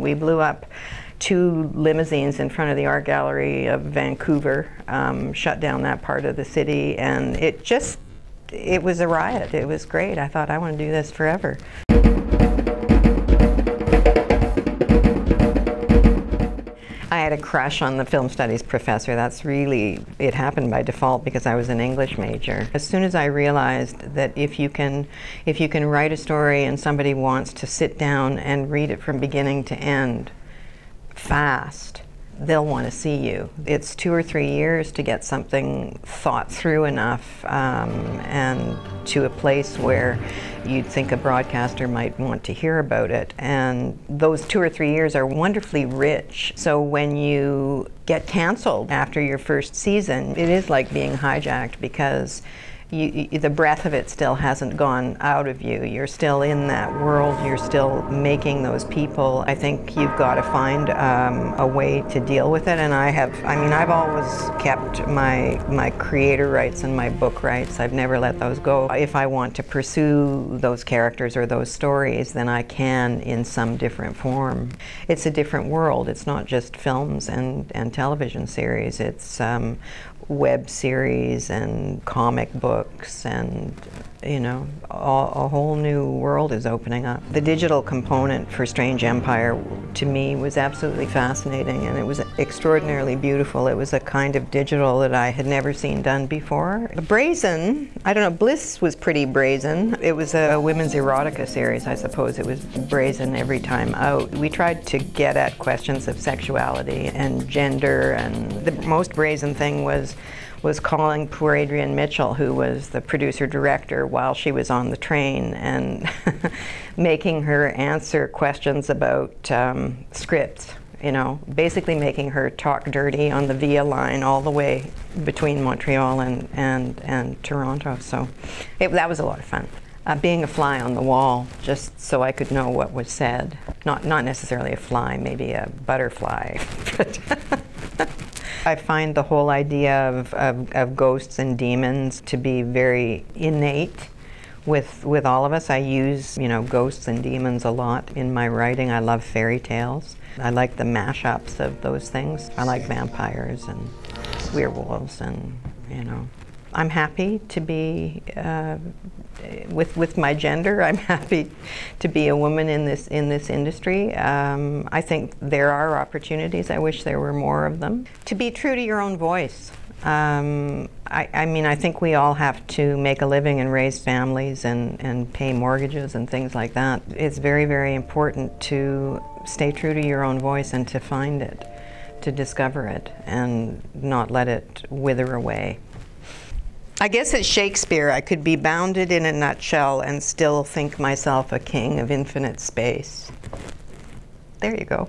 We blew up 2 limousines in front of the art gallery of Vancouver, shut down that part of the city, and it was a riot. It was great. I thought, I want to do this forever. I had a crush on the film studies professor. It happened by default because I was an English major. As soon as I realized that if you can write a story and somebody wants to sit down and read it from beginning to end fast, they'll want to see you. It's 2 or 3 years to get something thought through enough and to a place where you'd think a broadcaster might want to hear about it. And those 2 or 3 years are wonderfully rich. So when you get canceled after your first season, it is like being hijacked, because the breath of it still hasn't gone out of you. You're still in that world. You're still making those people. I think you've got to find a way to deal with it. And I've always kept my creator rights and my book rights. I've never let those go. If I want to pursue those characters or those stories, then I can in some different form. It's a different world. It's not just films and television series. It's web series and comic books, and a whole new world is opening up. The digital component for Strange Empire to me was absolutely fascinating, and it was extraordinarily beautiful. It was a kind of digital that I had never seen done before. Brazen, I don't know, Bliss was pretty brazen. It was a women's erotica series, I suppose. It was brazen every time out. We tried to get at questions of sexuality and gender, and the most brazen thing was calling poor Adrienne Mitchell, who was the producer-director, while she was on the train, and making her answer questions about scripts, basically making her talk dirty on the Via line all the way between Montreal and Toronto. So that was a lot of fun. Being a fly on the wall, just so I could know what was said. Not necessarily a fly, maybe a butterfly. I find the whole idea of ghosts and demons to be very innate with all of us. I use, ghosts and demons a lot in my writing. I love fairy tales. I like the mashups of those things. I like vampires and werewolves, and I'm happy to be with my gender. I'm happy to be a woman in this industry. I think there are opportunities. I wish there were more of them. To be true to your own voice. I think we all have to make a living and raise families and pay mortgages and things like that. It's very, very important to stay true to your own voice and to find it, to discover it, and not let it wither away. I guess at Shakespeare, I could be bounded in a nutshell and still think myself a king of infinite space. There you go.